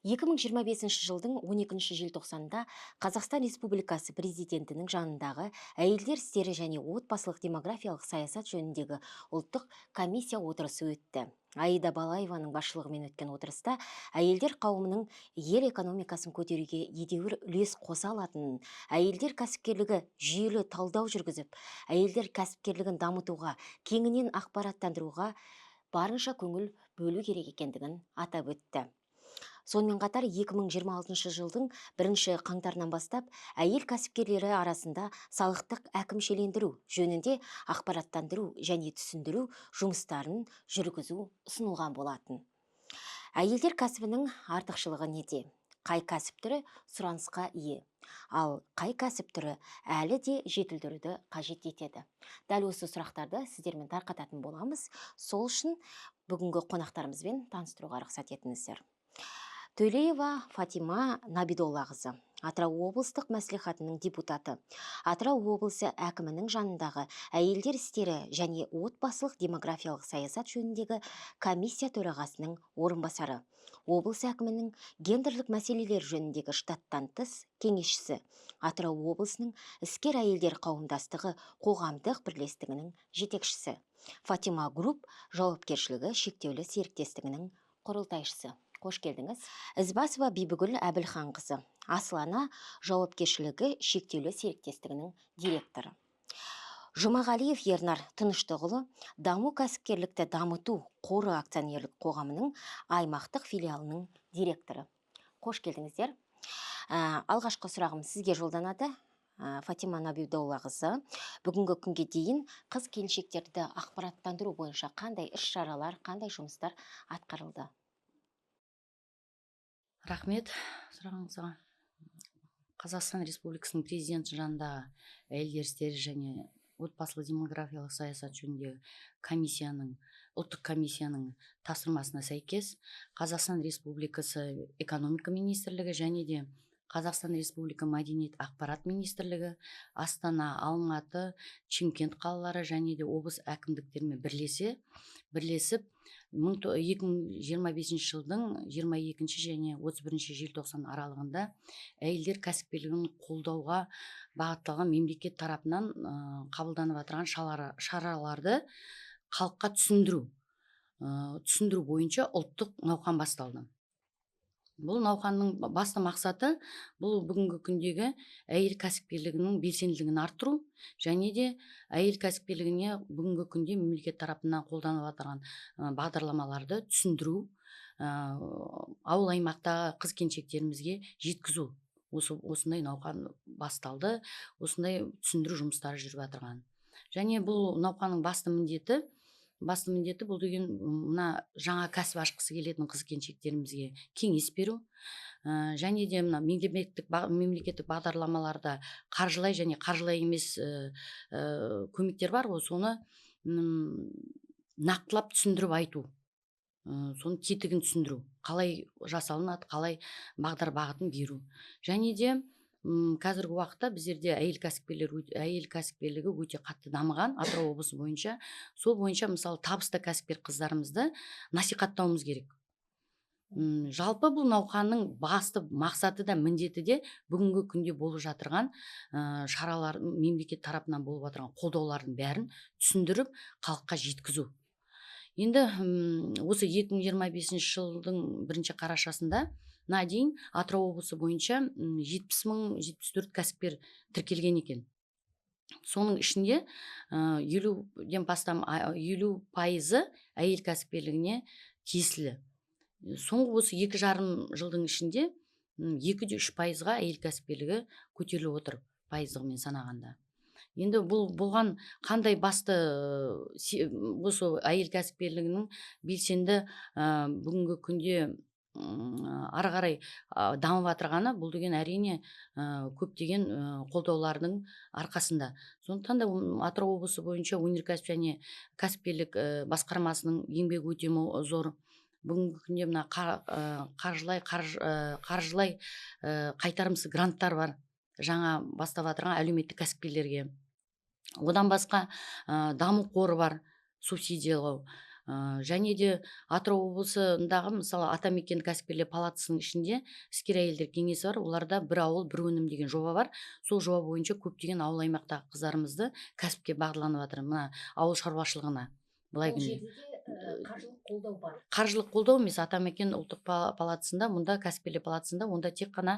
2025 жылдың 12 желтоқсанында Қазақстан Республикасы президентінің жанындағы әйелдер істері және отбасылық демографиялық саясат жөніндегі ұлттық комиссия отырысы өтті. Аида Балаеваның басшылығымен өткен отырыста әйелдер қауымының ел экономикасын көтеруге едеуір үлес қоса алатынын, әйелдер кәсіпкерлігі жүйелі талдау жүргізіп, әйелдер кәсіпкерлігін дамытуға, кеңінен ақпараттандыруға барынша көңіл бөлу керек екендігін атап өтті. Сонымен қатар 2026 жылдың 1 қаңтарынан бастап әйел кәсіпкерлері арасында салықтық әкімшілендіру жөнінде ақпараттандыру және түсіндіру жұмыстарын жүргізу ұсынылған болатын. Әйелдер кәсібінің артықшылығы неде? Қай кәсіп түрі сұранысқа ие, ал қай кәсіп түрі әлі де жетілдіруді қажет етеді? Дәл осы сұрақтарды сіздермен тарқататын боламыз. Сол үшін бүгінгі қонақтарымызбен таныстыруға рұқсат етіңіздер. Төлеева Фатима Набидоллақызы, Атырау облыстық мәслихатының депутаты, Атырау облысы әкімінің жанындағы әйелдер істері және отбасылық демографиялық саясат жөніндегі комиссия төрағасының орынбасары, облыс әкімінің гендерлік мәселелер жөніндегі штаттан тыс кеңесшісі, Атырау облысының іскер әйелдер қауымдастығы қоғамдық бірлестігінің жетекшісі, Фатима Групп жауапкершілігі шектеулі серіктестігінің құрылтайшысы. Қош келдіңіз. Ізбасова Бибігүл Әбілханқызы, Аслана жауапкершілігі шектеулі серіктестігінің директоры. Жұмағалиев Ернар Тыныштығұлы, даму кәсіпкерлікті дамыту қоры акционерлік қоғамының аймақтық филиалының директоры. Қош келдіңіздер. Алғашқы сұрағым сізге жолданады. Фатима Набидоллақызы, бүгінгі күнге дейін қыз келіншектерді ақпараттандыру бойынша қандай іс-шаралар, қандай жұмыстар атқарылды? Рахмет сұрағыңызға. Қазақстан Республикасының президенті жанындағы әйелдер істері және отбасылық демографиялық саясат жөніндегі ұлттық комиссияның тапсырмасына сәйкес Қазақстан Республикасы экономика министрлігі және де Қазақстан Республика мәдениет ақпарат министрлігі, Астана, Алматы, Шымкент қалалары және де облыс әкімдіктерімен бірлесіп 2025 жылдың 22 және 31 желтоқсан аралығында әйелдер кәсіпкерлігін қолдауға бағытталған мемлекет тарапынан қабылданып отырған шараларды халыққа түсіндіру бойынша ұлттық науқан басталды. Бұл науқанның басты мақсаты бүгінгі күндегі әйел кәсіпкерлігінің белсенділігін арттыру және де әйел кәсіпкерлігіне бүгінгі күнде мемлекет тарапынан қолданылып отырған бағдарламаларды түсіндіру, ауыл аймақтағы қыз келіншектерімізге жеткізу. Осындай науқан басталды, осындай түсіндіру жұмыстары жүріп отырған. Және бұл науқанның басты міндеті бұл деген мына жаңа кәсіп ашқысы келетін қыз келіншектерімізге кеңес беру, және де мына мемлекеттік бағдарламаларда қаржылай және қаржылай емес көмектер бар ғой, соны нақтылап түсіндіріп айту, соны тетігін түсіндіру, қалай жасалынады, қалай бағытын беру. Және де қазіргі уақытта біздерде әйел кәсіпкерлігі өте қатты дамыған Атырау облысы бойынша. Сол бойынша мысалы табысты кәсіпкер қыздарымызды насихаттауымыз керек. Жалпы бұл науқанның басты мақсаты да міндеті де бүгінгі күнде болып жатырған шаралар, мемлекет тарапынан болып отырған қолдаулардың бәрін түсіндіріп халыққа жеткізу. Енді осы 2025 жылдың 1 қарашасында дейін Атырау облысы бойынша 70.074 кәсіпкер тіркелген екен. Соның ішінде 50% әйел кәсіпкерлігіне тиесілі. Соңғы осы 2,5 жылдың ішінде 2-3%-ға әйел кәсіпкерлігі көтеріліп отыр, пайыздығымен санағанда. Енді бұл болған қандай басты осы әйел кәсіпкерлігінің белсенді бүгінгі күнде ары қарай дамып жатырғаны, бұл деген әрине көптеген қолдаулардың арқасында. Сондықтан да Атырау облысы бойынша өнеркәсіп және кәсіпкерлік басқармасының еңбегі өте зор. Бүгінгі күнде мына қаржылай қайтарымсыз гранттар бар жаңа бастап жатырған әлеуметтік кәсіпкерлерге. Одан басқа даму қоры бар, субсидиялау. Және де Атырау облысындағы мысалы Атамекен кәсіпкерлер палатасының ішінде іскер әйелдер кеңесі бар. Оларда бір ауыл бір өнім деген жоба бар. Сол жоба бойынша көптеген ауыл аймақтағы қыздарымызды кәсіпке бағдарланып жатыр. Мына ауыл шаруашылығына. Былай күнде қаржылық қолдау бар. қаржылық қолдау емес, Атамекен ұлттық палатасында, мұнда кәсіпкерлер палатасында онда тек қана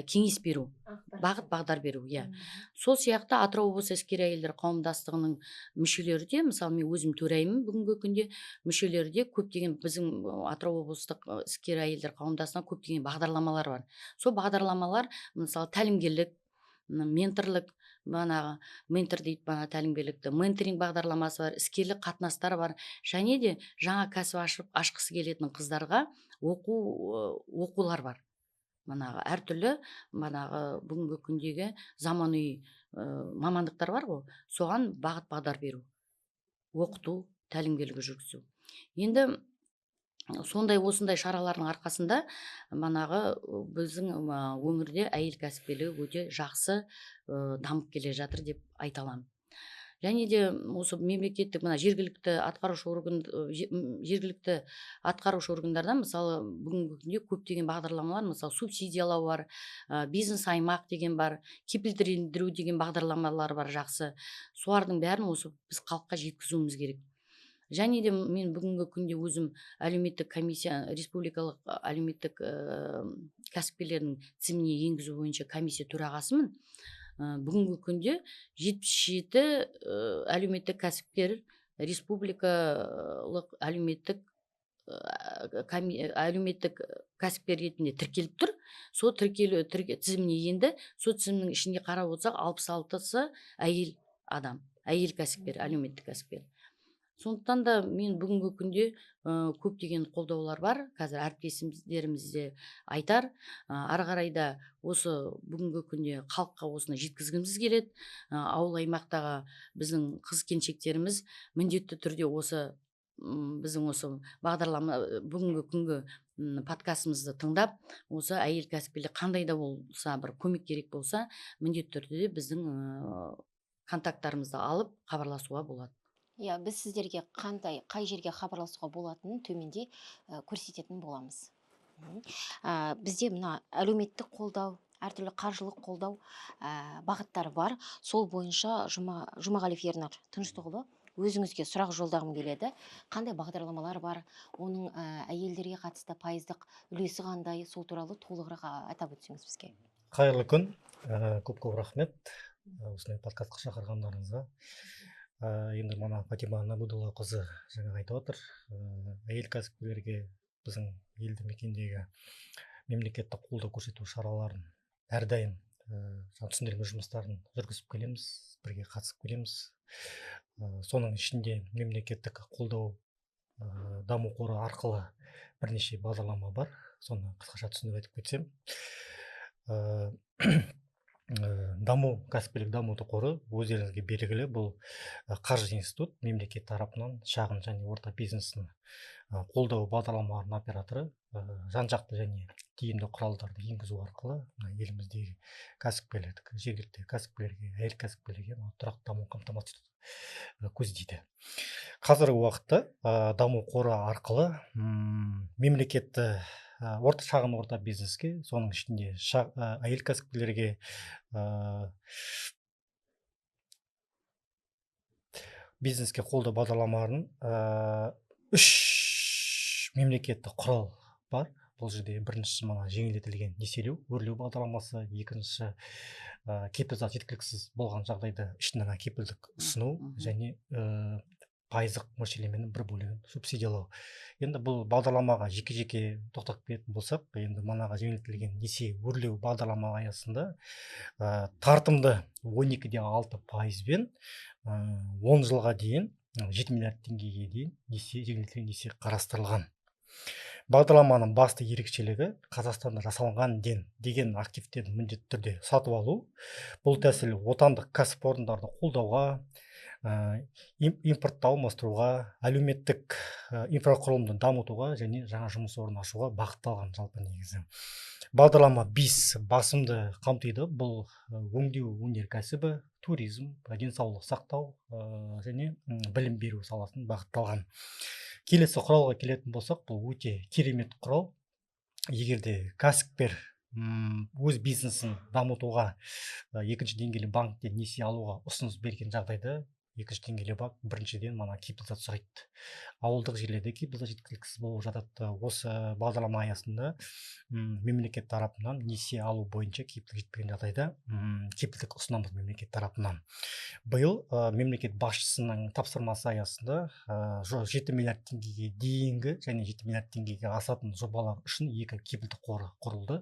кеңес беру, бағыт бағдар беру, иә. Сол сияқты Атырау облысы іскер әйелдер қауымдастығының мүшелері де, мысалы мен өзім төрайыммын бүгінгі күнде, мүшелері де көптеген біздің Атырау облыстық іскер әйелдер қауымдастығында көптеген бағдарламалар бар. Сол бағдарламалар мысалы тәлімгерлік, менторлық, манағы ментор дейді, тәлімгерлікті менторинг бағдарламасы бар, іскерлік қатынастар бар, және де жаңа кәсіп ашқысы келетін қыздарға оқулар бар. Манағы әртүрлі бүгінгі күндегі заманауи мамандықтар бар ғой, соған бағыт бағдар беру, оқыту, тәлімгерлік жүргізу. Енді осындай шаралардың арқасында біздің өңірде әйел кәсіпкерлігі өте жақсы дамып келе жатыр деп айта аламын. Және де осы мемлекеттік жергілікті атқарушы органдарда мысалы бүгінгі күнде көптеген бағдарламалар, мысалы субсидиялау бар, бизнес аймақ деген бар, кепілдендіру деген бағдарламалар бар жақсы. Солардың бәрін осы біз халыққа жеткізуіміз керек. Және де мен бүгінгі күнде өзім әлеуметтік комиссия, республикалық әлеуметтік кәсіпкерлердің тізіміне енгізу бойынша комиссия төрағасымын. Бүгінгі күнде 77 әлеуметтік кәсіпкер республикалық әлеуметтік кәсіпкер ретінде тіркеліп тұр. Сол тізіміне енді, сол тізімнің ішінде қарап отырсақ 66-сы әйел адам, әйел кәсіпкер, әлеуметтік кәсіпкер. Сондықтан да мен бүгінгі күнде көптеген қолдаулар бар. Қазір әріптестеріміз де айтар. Ары қарай да осы бүгінгі күнде халыққа осыны жеткізгіміз келеді. Ауыл аймақтағы біздің қыз келіншектеріміз міндетті түрде біздің осы бағдарлама бүгінгі күнгі подкастымызды тыңдап, осы әйел кәсіпкерлер қандай да болса бір көмек керек болса, міндетті түрде біздің контакттарымызды алып хабарласуға болады. Иә, біз сіздерге қай жерге хабарласуға болатынын төменде көрсететін боламыз. Бізде мына әлеуметтік қолдау, әртүрлі қаржылық қолдау бағыттары бар. Сол бойынша Жұмағалиев Ернар Тыныштығұлы, өзіңізге сұрақ жолдағым келеді. Қандай бағдарламалар бар, оның әйелдерге қатысты пайыздық үлесі қандай, сол туралы толығырақ атап өтсеңіз бізге. Қайырлы күн, көп рахмет осындай подкастқа шақырғандарыңызға. Енді мана Фатима Набудова қызы жаңа айтып отыр, әйел кәсіпкерлерге біздің елді мекендегі мемлекеттік қолдау көрсету шараларын әрдайым түсіндірме жұмыстарын жүргізіп келеміз, бірге қатысып келеміз. Соның ішінде мемлекеттік қолдау даму қоры арқылы бірнеше бағдарлама бар. Соны қысқаша түсіндіріп айтып кетсем, кәсіпкерлік дамыту қоры өздеріңізге белгілі, бұл қаржы институт, мемлекет тарапынан шағын және орта бизнестің қолдау бағдарламаларының операторы, жан-жақты және тиімді құралдарды енгізу арқылы еліміздегі кәсіпкерлерді, жергілікті кәсіпкерлерге, әйел кәсіпкерлерге тұрақты даму қамтамасыз етуді көздейді. Қазіргі уақытта даму қоры арқылы мемлекетті шағын орта бизнеске, соның ішінде әйел кәсіпкерлерге бизнеске қолдау бағдарламаларын 3 мемлекеттік құрал бар. Бұл жерде біріншісі жеңілдетілген несиелеу, өрлеу бағдарламасы, екіншісі кепілзат жеткіліксіз болған жағдайда ішінара кепілдік ұсыну және пайыздық мөлшерлеменің бір бөлігін субсидиялау. Енді бұл бағдарламаға жеке-жеке тоқтап кететін болсақ, енді манаға жеңілдетілген несие өрлеу бағдарлама аясында тартымды 12,6%-бен 10 жылға дейін 7 миллиард теңгеге дейін жеңілдетілген несие қарастырылған. Бағдарламаның басты ерекшелігі Қазақстанда жасалған деген активтерді міндетті түрде сатып алу. Бұл тәсіл отандық кәсіпорындарды қолдауға, импортты алмастыруға, әлеуметтік инфрақұрылымды дамытуға және жаңа жұмыс орнын ашуға бағытталған жалпы негізі. Бағдарлама 5 басымды қамтиды. Бұл өңдеу өнеркәсібі, туризм, денсаулық сақтау және білім беру саласын бағытталған. келесі құралға келетін болсақ, бұл өте керемет құрал. Егер де кәсіпкер өз бизнесін дамытуға екінші деңгейлі банктен несие алуға ұсыныс берген жағдайда, екінші деңгейлі банк біріншіден мана кепілзат сұрайды. Ауылдық жерлерде кепілзат жеткіліксіз болып жатады. Осы бағдарлама аясында мемлекет тарапынан несие алу бойынша кепілдік жетпеген жағдайда кепілдік ұсынамыз мемлекет тарапынан. Биыл мемлекет басшысының тапсырмасы аясында 7 миллиард теңгеге дейінгі және 7 миллиард теңгеге асатын жобалар үшін екі кепілдік қоры құрылды.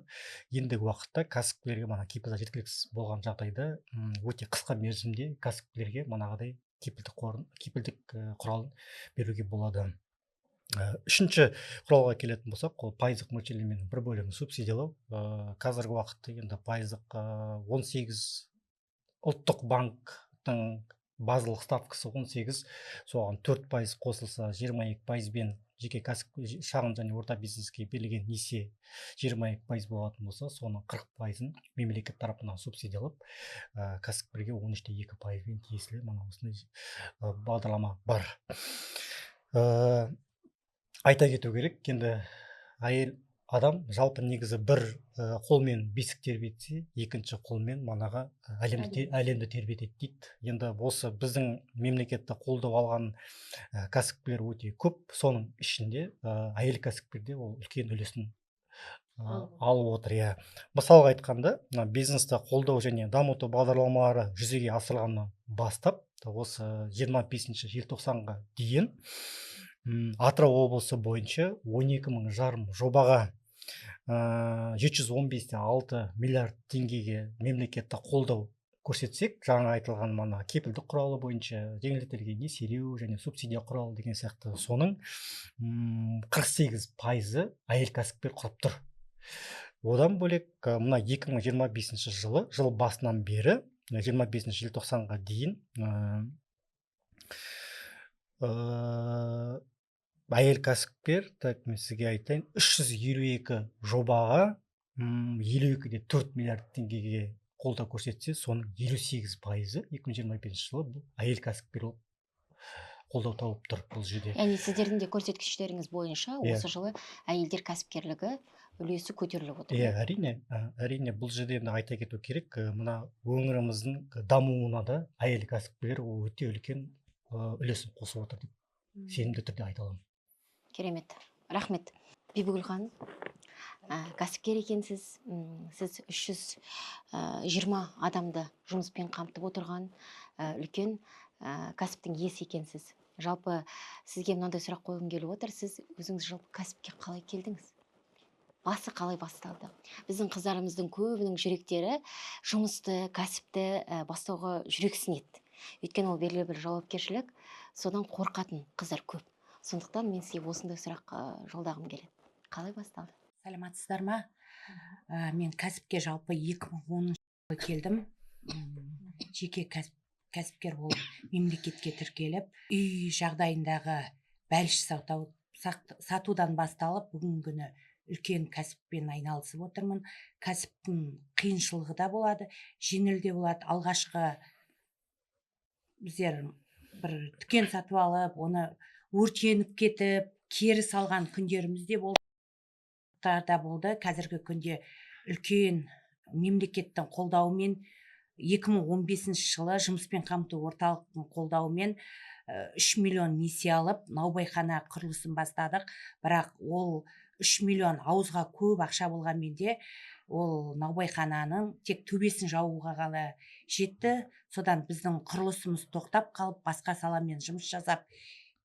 Ендігі уақытта кәсіпкерлерге мана кепілзат жеткіліксіз болған жағдайда өте қысқа мерзімде кәсіпкерлерге манағыдай кепілдік құралын беруге болады. Үшінші құралға келетін болсақ, ол пайыздық мөлшерлеменің бір бөлігін субсидиялау. Қазіргі уақытта енді пайыздық 18 ұлттық банктың базалық ставкасы 18, соған 4% қосылса 22%бен жеке шағын және орта бизнеске берілген несие 22% болатын болса, соның 40%-ын мемлекет тарапынан субсидиялап, кәсіпкерге 13.2%-бен тиесілі мына осындай бағдарлама бар. Айта кету керек, енді әйел адам жалпы негізі бір қолмен бесік тербетсе, екінші қолмен манаға әлемді тербетеді дейді. Енді осы біздің мемлекетті қолдау алған кәсіпкерлер өте көп. Соның ішінде әйел кәсіпкерде ол үлкен үлесін алып отыр. Мысалға айтқанда, бизнесті қолдау және дамыту бағдарламалары жүзеге асырылғаннан бастап, осы 25 желтоқсанға дейін Атырау облысы бойынша 12,5 жобаға 715,6 миллиард теңгеге мемлекетті қолдау көрсетсек, жаңа айтылған мана кепілдік құралы бойынша жеңілдетілген несиелеу және субсидия құралы деген сияқты, соның 48%-ы әйел кәсіпкер құрап тұр. Одан бөлек мына 2025 жыл басынан бері 25 желтоқсанға дейін әйел кәсіпкер, мен сізге айтайын, 352 жобаға 52,4 миллиард теңгеге қолдау көрсетсе, соның 58%-ы 2025 жылы бұл әйел кәсіпкер қолдау тауып тұр бұл жерде. Яғни сіздердің де көрсеткіштеріңіз бойынша осы жылы әйелдер кәсіпкерлігі үлесі көтеріліп отыр. Әрине бұл жерде айта кету керек, мына өңіріміздің дамуына да әйел кәсіпкерлер өте үлкен үлесін қосып отыр деп сенімді түрде айта аламын. Керемет. Рахмет. Бибігүл ханым, кәсіпкер екенсіз, сіз 320 адамды жұмыспен қамтып отырған үлкен кәсіптің иесі екенсіз. Жалпы сізге мынандай сұрақ қойғым келіп отыр, сіз өзіңіз жалпы кәсіпке қалай келдіңіз? Басы қалай басталды? Біздің қыздарымыздың көбінің жүректері жұмысты, кәсіпті бастауға жүрексінеді. Өйткені ол белгілі бір жауапкершілік, содан қорқатын қыздар көп. Сондықтан мен сізге осындай сұрақ жолдағым келеді. Қалай басталды? Саламатсыздар ма? Мен кәсіпке жалпы 2010 жылы келдім. Жеке кәсіпкер болып мемлекетке тіркеліп, үй жағдайындағы бәліш сатудан басталып, бүгінгі күні үлкен кәсіппен айналысып отырмын. Кәсіптің қиыншылығы да болады, жеңіл де болады. Алғашқы біздер бір дүкен сатып алып, оны өртеніп кетіп, кері салған күндеріміз де болды. Қазіргі күнде үлкен мемлекеттің қолдауымен 2015 жылы жұмыспен қамту орталықтың қолдауымен 3 миллион несие алып, наубайхана құрылысын бастадық. Бірақ ол 3 миллион ауызға көп ақша болғанмен де, ол наубайхананың тек төбесін жабуға ғана жетті. Содан біздің құрылысымыз тоқтап қалып, басқа саламен жұмыс жасап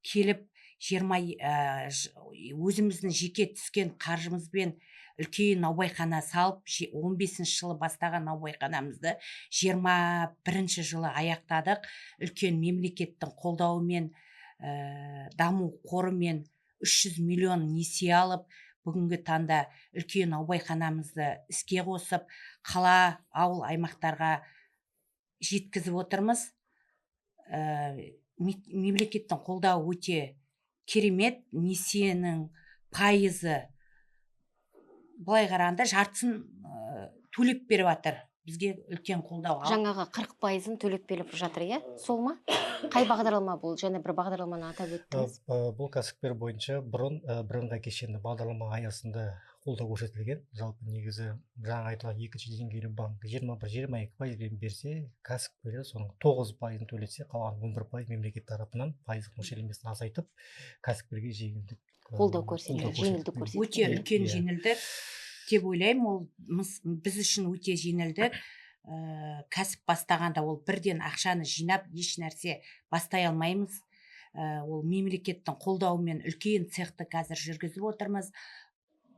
келіп, өзіміздің жеке түскен қаржымызбен үлкен наубайхана салып, 15 жылы бастаған наубайханамызды 21 жылы аяқтадық. Үлкен мемлекеттің қолдауымен, даму қорымен 300 миллион несие алып, бүгінгі таңда үлкен наубайханамызды іске қосып, қала, ауыл, аймақтарға жеткізіп отырмыз. Мемлекеттің қолдауы өте керемет. Несиенің пайызы былай қарағанда жартысын төлеп беріп жатыр бізге үлкен қолдау. Жаңағы 40%-ын төлеп беріп жатыр, иә? Сол ма? Қай бағдарлама бұл? Және бір бағдарламаны атап өттіңіз. Бұл кәсіпкер бойынша бұрын бірыңғай кешенді бағдарлама аясында қолдау көрсетілген. Жалпы негізі жаңа айтылған екінші деңгейлі банк 21-22% берсе, кәсіпкерлер соның 9%-ын төлесе, қалған 11% мемлекет тарапынан пайыздық мөлшерлемесін азайтып, кәсіпкерге жеңілдік Қолдау көрсетілді, жеңілдік көрсетілді. Өте үлкен Иә. жеңілдік деп ойлаймын. Ол біз үшін өте жеңілдік. Кәсіп бастағанда ол бірден ақшаны жинап еш нәрсе бастай алмаймыз. Ол мемлекеттің қолдауымен үлкен цехты қазір жүргізіп отырмыз.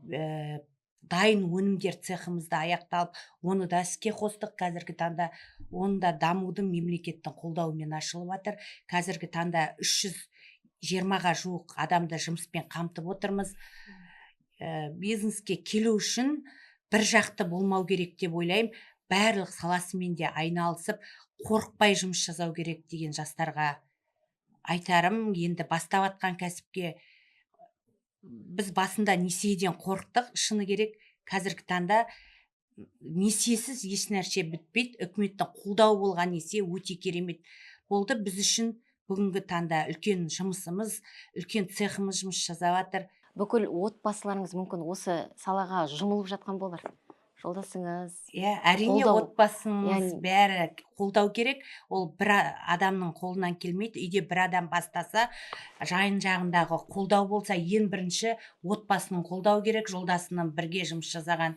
Дайын өнімдер цехымызда аяқталып, оны да іске қостық. Қазіргі таңда оны да дамудың мемлекеттің қолдауымен ашылып жатыр. Қазіргі таңда 320-ға жуық адамды жұмыспен қамтып отырмыз. Бизнеске келу үшін бір жақты болмау керек деп ойлаймын. Барлық саласымен де айналысып, қорықпай жұмыс жасау керек деген жастарға айтарым. Енді бастап жатқан кәсіпке біз басында несиеден қорықтық, шыны керек. Қазіргі таңда несиесіз еш нәрсе бітпейді. Үкіметтің қолдауы болған несие өте керемет болды. Біз үшін бүгінгі таңда үлкен жұмысымыз, үлкен цехымыз жұмыс жасап жатыр. Бүкіл отбасыларыңыз мүмкін осы салаға жұмылып жатқан болар. Жолдасыңыз. Иә, әрине Қолдау. отбасымыз Яғни- бәрі қолдау керек. Ол бір адамның қолынан келмейді. Үйде бір адам бастаса, жайын жағындағы қолдау болса, ең бірінші отбасының қолдау керек. Жолдасының бірге жұмыс жасаған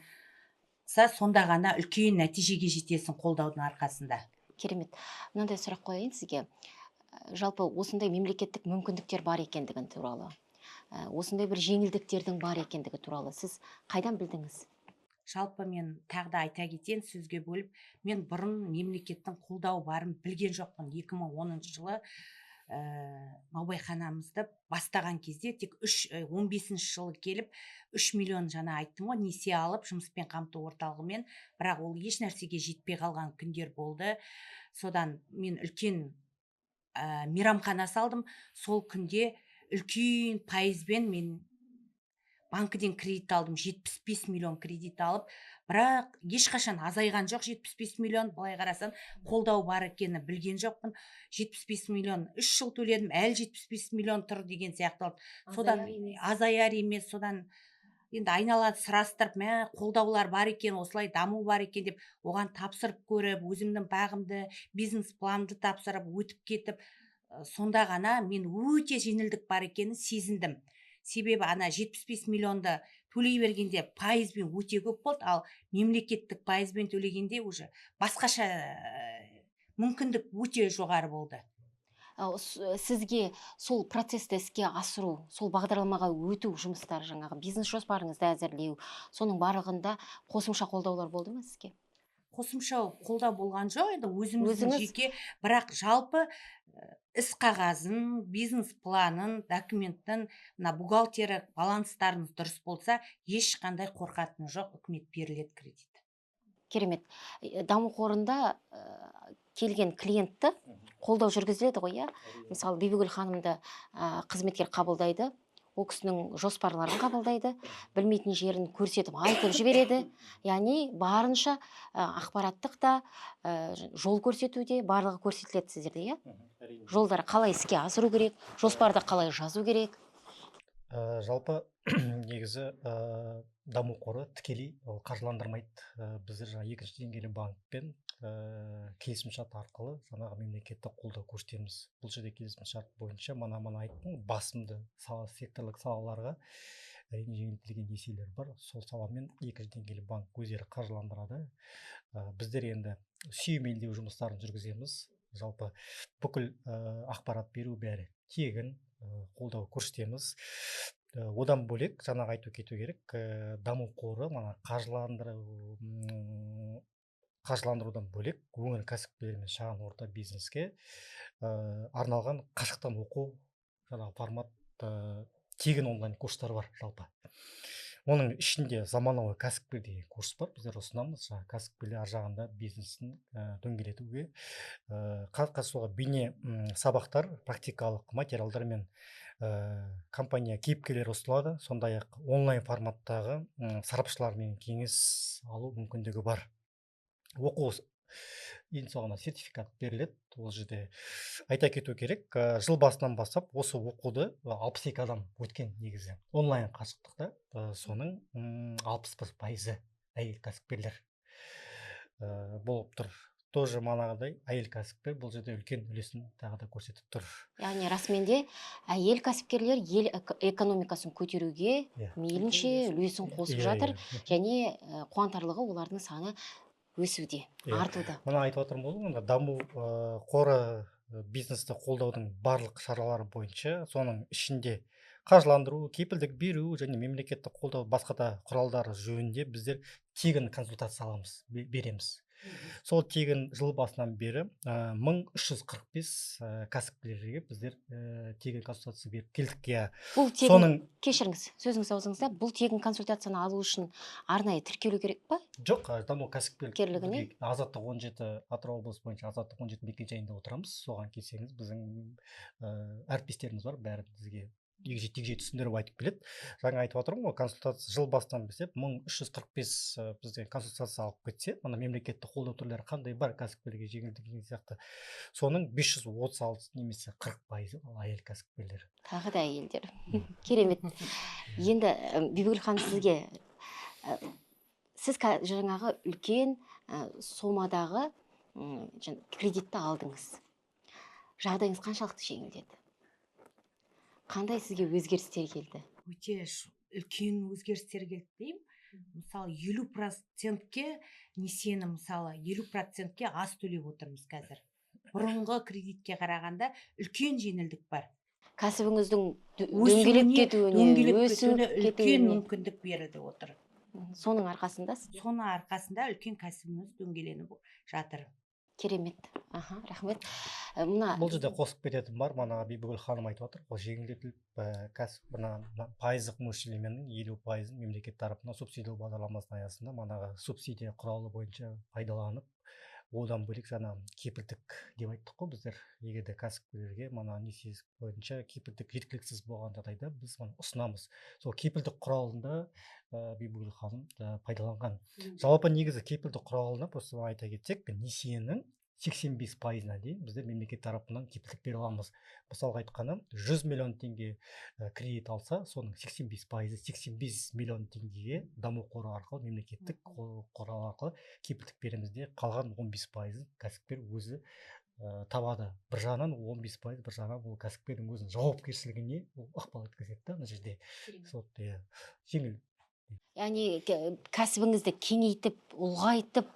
сонда ғана үлкен нәтижеге жетесің қолдаудың арқасында. Керемет. Мынандай сұрақ қояйын сізге. Жалпы осындай мемлекеттік мүмкіндіктер бар екендігін туралы, осындай бір жеңілдіктердің бар екендігі туралы сіз қайдан білдіңіз? Жалпы мен тағы да айта кетейін, сөзге бөліп, мен бұрын мемлекеттің қолдауы барын білген жоқпын. 2010 жылы наубайханамызды бастаған кезде тек 15 жылы келіп 3 миллион жаңа айттым ғой, несие алып жұмыспен қамту орталығымен, бірақ ол еш нәрсеге жетпей қалған күндер болды. Содан мен үлкен мейрамхана салдым. Сол күнде үлкен пайызбен мен банкіден кредит алдым, 75 миллион кредит алып, бірақ ешқашан азайған жоқ. 75 миллион, былай қарасан, қолдау бар екені білген жоқпын. 75 миллион 3 жыл төледім, әлі 75 миллион тұр деген сияқты. Содан азаяр емес, содан енді айналады сұрастырып, қолдаулар бар екен, осылай даму бар екен деп, оған тапсырып көріп, өзімнің бағымды, бизнес планды тапсырып, өтіп кетіп, сонда ғана мен өте жеңілдік бар екенін сезіндім. Себебі ана 75 миллионды төлей бергенде пайызбен өте көп болды, ал мемлекеттік пайызбен төлегенде уже басқаша мүмкіндік өте жоғары болды. Сізге сол процесті іске асыру, сол бағдарламаға өту жұмыстары, жаңағы бизнес жоспарыңызды әзірлеу, соның барлығында қосымша қолдаулар болды ма сізге? Қосымша қолдау болған жоқ, енді өзіміздің Өзіңіз- жеке, бірақ жалпы іс қағазын, бизнес планын, документтің, бухгалтері, баланстарыңыз дұрыс болса, ешқандай қорқатын жоқ, үкімет беріледі кредит. Керемет. Даму қорында келген клиентті қолдау жүргізіледі ғой, иә? Мысалы, Бибігүл ханымды қызметкер қабылдайды, ол кісінің жоспарларын қабылдайды, білмейтін жерін көрсетіп айтып жібереді. Яғни барынша ақпараттық та, жол көрсетуде барлығы көрсетіледі сіздерде, иә? Жолдары қалай іске асыру керек, жоспарды қалай жазу керек? Жалпы негізі даму қоры тікелей қаржыландырмайды. Біздер жаңа екінші деңгейлі банкпен келісімшарт арқылы жаңағы мемлекеттік қолдау көрсетеміз. Бұл жерде келісімшарт бойынша мана айттым, басымды секторлық салаларға әрине жеңілдетілген несиелер бар. Сол саламен екінші деңгейлі банк өздері қаржыландырады. Біздер енді сүйемелдеу жұмыстарын жүргіземіз. Жалпы бүкіл ақпарат беру бәрі тегін, қолдау көрсетеміз. Одан бөлек жаңағы айту кету керек, даму қоры қаржыландырудан бөлек өңір кәсіпкерлер мен шағын орта бизнеске арналған қашықтан оқу жаңағы формат тегін онлайн курстар бар жалпы. Оның ішінде заманауи кәсіпкер деген курс бар. Біздер ұсынамыз, кәсіпкерлер ар жағында бизнесін дөңгелетуге қатысуға бейне сабақтар, практикалық материалдар мен компания кейіпкерлері ұсынылады. Сондай-ақ онлайн форматтағы сарапшылармен кеңес алу мүмкіндігі бар. оқу енді соған сертификат беріледі. Ол жерде айта кету керек, жыл басынан бастап осы оқуды 62 адам өткен негізі онлайн қашықтықта. Соның 61% әйел кәсіпкерлер болып тұр. Тоже манағыдай әйел кәсіпкер бұл жерде үлкен үлесін тағы да көрсетіп тұр. Яғни расымен де әйел кәсіпкерлер ел экономикасын көтеруге Иә. мейлінше үлесін қосып Иә, жатыр, иә. және қуантарлығы олардың саны өсуде, Иә. артуда. Мына айтып отырмын ғой, мына даму қоры бизнесті қолдаудың барлық шаралары бойынша, соның ішінде қаржыландыру, кепілдік беру және мемлекеттік қолдау басқа да құралдары жөнінде біздер тегін консультация аламыз, береміз. Сол тегін жыл басынан бері 1345 кәсіпкерлерге біздер тегін консультация беріп келдік. Иә. Бұл тегін, Соның кешіріңіз, сөзіңіз аузыңызда, бұл тегін консультацияны алу үшін арнайы тіркелу керек па? жоқ, даму кәсіпкерлігіне Керлігіне? азаттық 17 Атырау облысы бойынша азаттық 17 мекенжайында отырамыз. Соған келсеңіз, біздің әріптестеріміз бар, бәрі бізге егжей түсіндіріп айтып келеді. Жаңа айтып отырмын ғой, консультация жыл басынан бері 1345 бізде консультация алып кетсе, мына мемлекеттік қолдау түрлері қандай бар кәсіпкерге жеңілдік деген сияқты. Соның 536 немесе 40% әйел кәсіпкерлер. Тағы да әйелдер. Керемет. Енді Бибігүл ханым, сізге сіз жаңағы үлкен сомадағы кредитті алдыңыз. Жағдайыңыз қаншалықты жеңілдеді? Қандай сізге өзгерістер келді? Өте үлкен өзгерістер келді деймін. Мысалы 50%-ке несиені мысалы 50%-ке аз төлеп отырмыз қазір. Бұрынғы кредитке қарағанда үлкен жеңілдік бар. Кәсібіңіздің дөңгелеп кетуіне, өсіп үлкен кетуіне мүмкіндік берілді отыр. соның арқасында Соның арқасында үлкен кәсібіміз дөңгеленіп жатыр. керемет. Аха, рахмет. Мына Бұл жерде қосып кететінім бар, мана Бибігүл ханым айтып отыр, ол жеңілдетіліп кәсіп пайыздық мөлшерлеменің 50%-ын мемлекет тарапынан субсидия бағдарламасының аясында манағы субсидия құралы бойынша пайдаланып, одан бөлек жаңа кепілдік деп айттық қой біздер. Егер де кәсіпкерлерге мана несие бойынша кепілдік жеткіліксіз болған жағдайда біз ұсынамыз. Сол кепілдік құралында Бибігүл ханым пайдаланған. Жалпы негізі кепілдік құралына просто айта кетсек, несиенің 85%-на дейін біздер мемлекет тарапынан кепілдік бере аламыз. Мысалға айтқаны 100 миллион теңге кредит алса, соның 85%, 85 миллион теңгеге даму қоры арқылы, мемлекеттік қоры арқылы кепілдік береміз де, қалған 15%-ын кәсіпкер өзі табады. Бір жағынан 15%, бір жағынан ол кәсіпкердің өзінің жауапкершілігіне ықпал еткізеді да, мына жерде. Жеңіл. яғни кәсібіңізді кеңейтіп, ұлғайтып,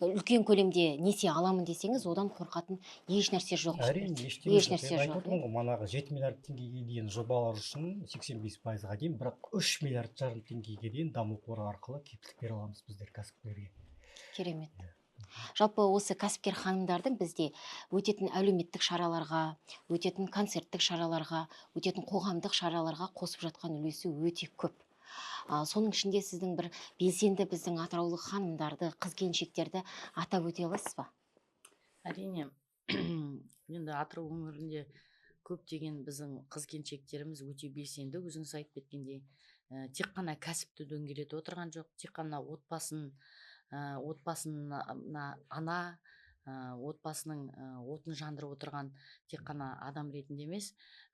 үлкен көлемде несие аламын десеңіз, одан қорқатын еш нәрсе жоқ. Әрине, еш нәрсе айтып жоқ. отырмын ғой, манағы 7 миллиард теңгеге дейін жобалар үшін 85%-ға дейін, бірақ 3 миллиард жарым теңгеге дейін даму қоры арқылы кепілдік бере аламыз біздер кәсіпкерге. Керемет. Жалпы осы кәсіпкер ханымдардың бізде өтетін әлеуметтік шараларға, өтетін концерттік шараларға, өтетін қоғамдық шараларға қосып жатқан үлесі өте көп. Соның ішінде сіздің бір белсенді біздің атыраулық ханымдарды, қыз-келіншектерді атап өте аласыз ба? Әрине, енді Атырау өңірінде көптеген біздің қыз-келіншектеріміз өте белсенді, өзіңіз айтып кеткендей, тек қана кәсіпті дөңгелетіп отырған жоқ, тек қана отбасының отын жандырып отырған тек қана адам ретінде емес,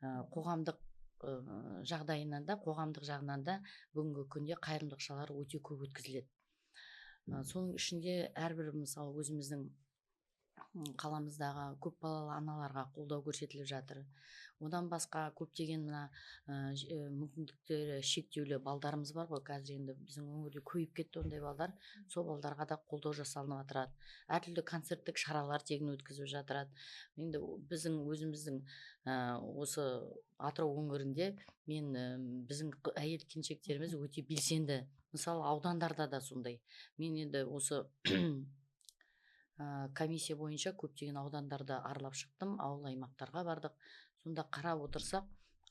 қоғамдық жағдайынан да, қоғамдық жағынан да бүгінгі күнде қайырымдылық шаралары өте көп өткізіледі. Соның ішінде әрбір мысалы өзіміздің қаламыздағы көпбалалы аналарға қолдау көрсетіліп жатыр. Одан басқа көптеген мына мүмкіндіктері шектеулі балдарымыз бар ғой, қазір енді біздің өңірде көбейіп кетті ондай балдар. Сол балдарға да қолдау жасалынып жатырады. Әртүрлі концерттік шаралар тегін өткізіп жатырады. Енді біздің өзіміздің осы Атырау өңірінде біздің әйел келіншектеріміз өте белсенді. Мысалы аудандарда да сондай. Мен енді осы комиссия бойынша көптеген аудандарды аралап шықтым, ауыл аймақтарға бардық. Сонда қарап отырсақ,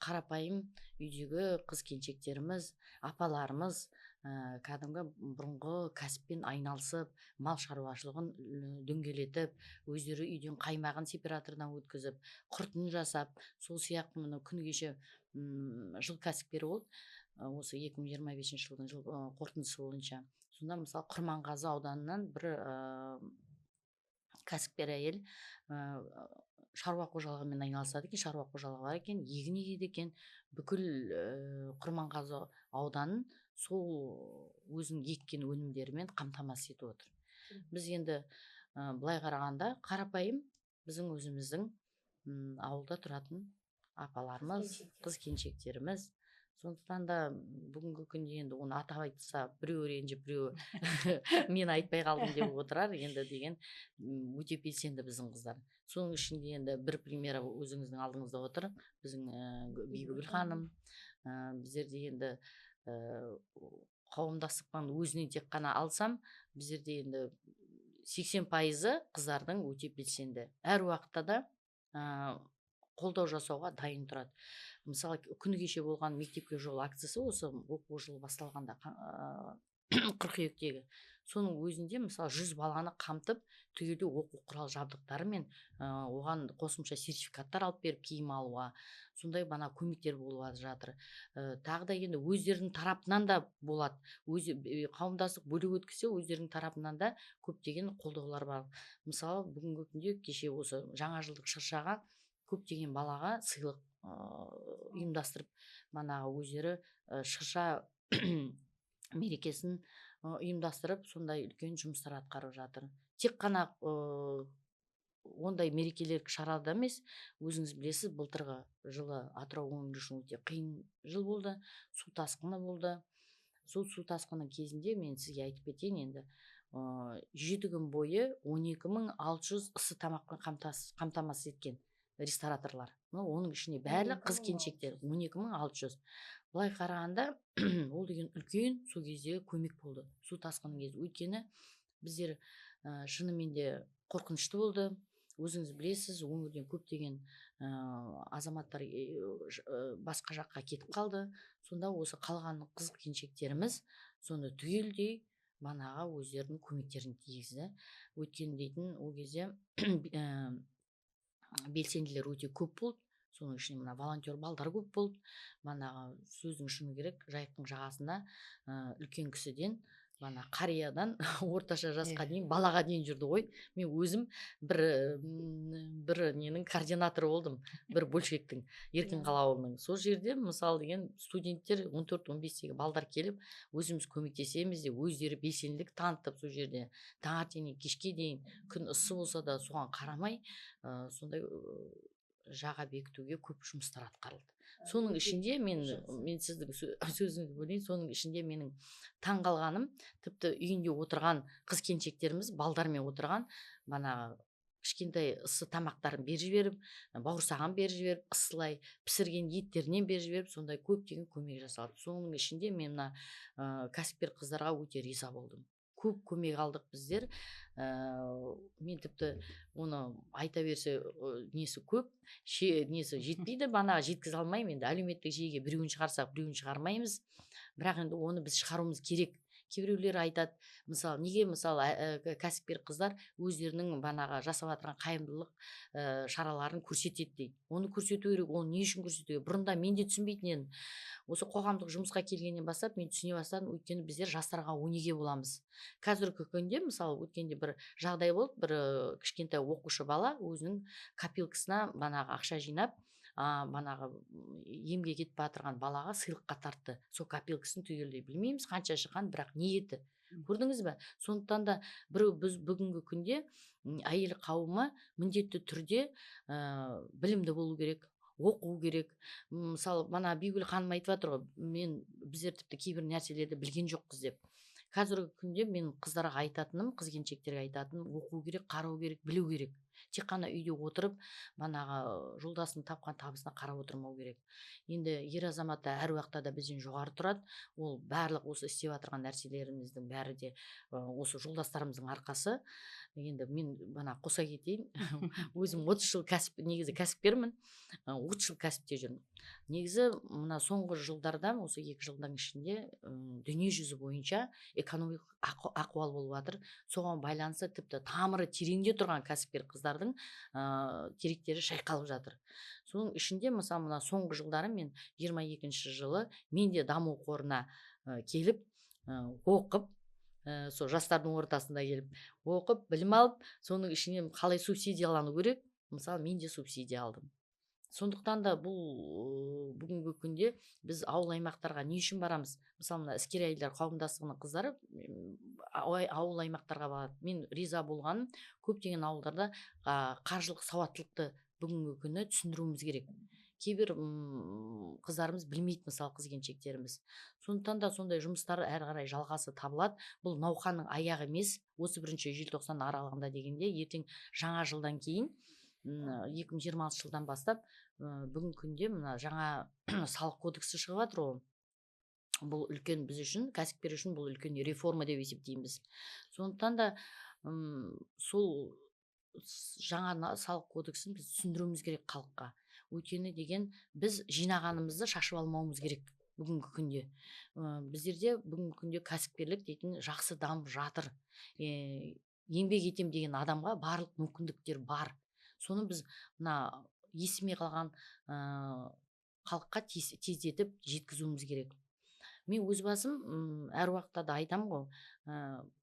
қарапайым үйдегі қыз-келіншектеріміз, апаларымыз кәдімгі бұрынғы кәсіппен айналысып, мал шаруашылығын дөңгелетіп, өздері үйден қаймағын сепаратордан өткізіп, құртын жасап, сол сияқты мына күні кеше жыл кәсіпкері болды. Осы 2025 жылдың қорытындысы бойынша Сонда мысалы Құрманғазы ауданынан бір кәсіпкер әйел шаруа қожалығымен айналысады екен, шаруа қожалығы бар екен, егін егеді екен, бүкіл Құрманғазы ауданын сол өзінің еккен өнімдерімен қамтамасыз етіп отыр. Біз енді былай қарағанда қарапайым біздің өзіміздің ауылда тұратын апаларымыз, қыз келіншектеріміз. Сондықтан да бүгінгі күнде енді оны атап айтса біреу ренжіп біреу мен айтпай қалдым деп отырар енді деген өте белсенді біздің қыздар. Соның ішінде енді бір примері өзіңіздің алдыңызда отыр, біздің Бибігүл ханым. Біздерде енді қауымдастықтан өзіне тек қана алсам, біздерде енді 80% қыздардың өте белсенді. Әр уақытта да қолдау жасауға дайын тұрады. Мысалы, күні кеше болған мектепке жол акциясы осы оқу жылы басталғанда қыркүйектегі. Соның өзінде мысалы 100 баланы қамтып, түгелдей оқу құрал жабдықтарымен оған қосымша сертификаттар алып беріп киім алуға, сондай бана көмектер болып жатыр. Тағы да енді өздерінің тарапынан да болады. Қауымдастық бөлек өткізсе, өздерінің тарапынан да көптеген қолдаулар бар. Мысалы, бүгінгі күнде кеше осы жаңа жылдық шыршаға көптеген балаға сыйлық ұйымдастырып, манағы өздері шырша мерекесін ұйымдастырып, сондай үлкен жұмыстар атқарып жатыр. Тек қана ондай мерекелік шарада емес, өзіңіз білесіз, былтырғы жылы Атырау өңірі үшін өте қиын жыл болды, су тасқыны болды. Сол су тасқыны кезінде мен сізге айтып кетейін енді, 7 күн бойы 12.600 ысы тамақпен қамтамасыз еткен рестораторлар. Оның ішінде бәрі қыз келіншектер, 12.600. Былай қарағанда ол деген үлкен сол кезде көмек болды. Су тасқыны кезі. Өйткені біздер шынымен де қорқынышты болды. Өзіңіз білесіз, өңірден көптеген азаматтар басқа жаққа кетіп қалды. Сонда осы қалған қыз келіншектеріміз соны түгелдей манаға өздерінің көмектерін тигізді. Өйткені дейтін ол кезде белсенділер өте көп болды. Соның ішінде мына волонтер балдар көп болды. Манағы сөздің шыны керек, жайықтың жағасында үлкен кісіден қариядан орташа жасқа дейін, балаға дейін жүрді ғой. Мен өзім бір ненің координаторы болдым, бір бөлшектің, Еркінқала ауылының. Сол жерде мысалы деген студенттер 14-15-тегі балдар келіп, өзіміз көмектесеміз де, өздері белсенділік танытып, сол жерде таңертеңнен кешке дейін, күн ыссы болса да соған қарамай, сондай жаға бекітуге көп жұмыстар атқарылды. Соның ішінде мен сіздің сөзіңізді бөлейін, соның ішінде менің таң қалғаным, тіпті үйінде отырған қыз келіншектеріміз балдармен отырған, кішкентай ыссы тамақтарын беріп жіберіп, бауырсағын беріп жіберіп, ысылай пісірген еттерінен беріп жіберіп, сондай көптеген көмек жасалды. Соның ішінде мен кәсіпкер қыздарға өте риза болдым. Көп көмек алдық біздер. Мен тіпті оны айта берсе несі көп, несі жетпейді, жеткізе алмаймын. Енді әлеуметтік жүйеге біреуін шығарсақ, біреуін шығармаймыз. Бірақ енді оны біз шығаруымыз керек. Кейбіреулер айтады, мысалы, неге кәсіпкер қыздар өздерінің жасап жатқан қайырымдылық шараларын көрсетеді дейді. Оны көрсету керек, оны не үшін көрсету керек? Бұрында мен де түсінбейтін едім. Осы қоғамдық жұмысқа келгеннен бастап мен түсіне бастадым, өйткені біздер жастарға өнеге боламыз. Қазіргі күнде мысалы өткенде бір жағдай болды, бір кішкентай оқушы бала өзінің копилкасына ақша жинап, емге кетіп батырған балаға сыйлыққа тартты. Сол копилкасын түгелдей білмейміз қанша шыққан, бірақ ниеті. Көрдіңіз бе? Сондықтан да біз бүгінгі күнде әйел қауымы міндетті түрде білімді болу керек, оқу керек. Мысалы, Бибігүл ханым айтып жатыр ғой, біздер тіпті кейбір нәрселерді білген жоқпыз деп. Қазіргі күнде мен қыздарға айтатыным, қыз келіншектерге айтатыным, оқу керек, қарау керек, білу керек. Тек қана үйде отырып, жолдасының тапқан табысына қарап отырмау керек. Енді ер азамат әр уақытта да бізден жоғары тұрады. Ол барлық осы істеп жатырған нәрселеріміздің бәрі де осы жолдастарымыздың арқасы. Енді мен қоса кетейін. Өзім 30 жыл негізі кәсіпкермін. 30 жыл кәсіпте жүрмін. Негізі соңғы жылдарда, осы 2 жылдың ішінде дүние жүзі бойынша экономикалық ахуал болып жатыр. Соған байланысты тіпті тамыры тереңде тұрған кәсіпкер қыздардың теректері шайқалып жатыр. Соның ішінде соңғы жылдары мен 22-ші жылы мен де даму қорына келіп, оқып, сол жастардың ортасында келіп оқып білім алып соның ішінен қалай субсидиялану керек, мысалы мен де субсидия алдым. Сондықтан да бұл бүгінгі күнде біз ауыл аймақтарға не үшін барамыз? Мысалы мына іскер әйелдер қауымдастығының қыздары ауыл аймақтарға барады. Мен риза болғаным, көптеген ауылдарда қаржылық сауаттылықты бүгінгі күні түсіндіруіміз керек. Кейбір қыздарымыз білмейді, мысалы қыз-келіншектеріміз. Сондықтан да сондай жұмыстар әрі қарай жалғасы табылады. Бұл науқанның аяғы емес, осы 1 желтоқсан аралығында дегенде, ертең жаңа жылдан кейін 2026 жылдан бастап бүгінгі күнде мына жаңа салық кодексі шығып жатыр ғой. Бұл үлкен біз үшін, кәсіпкер үшін бұл үлкен реформа деп есептейміз. Сондықтан да сол жаңа салық кодексін біз түсіндіруіміз керек халыққа. Өйткені деген біз жинағанымызды шашып алмауымыз керек бүгінгі күнде. Біздерде бүгінгі күнде кәсіпкерлік дейтін жақсы дамып жатыр. Еңбек етем деген адамға барлық мүмкіндіктер бар. Соны біз мына есімей қалған халыққа тездетіп жеткізуіміз керек. Мен өз басым әр уақытта да айтамын ғой,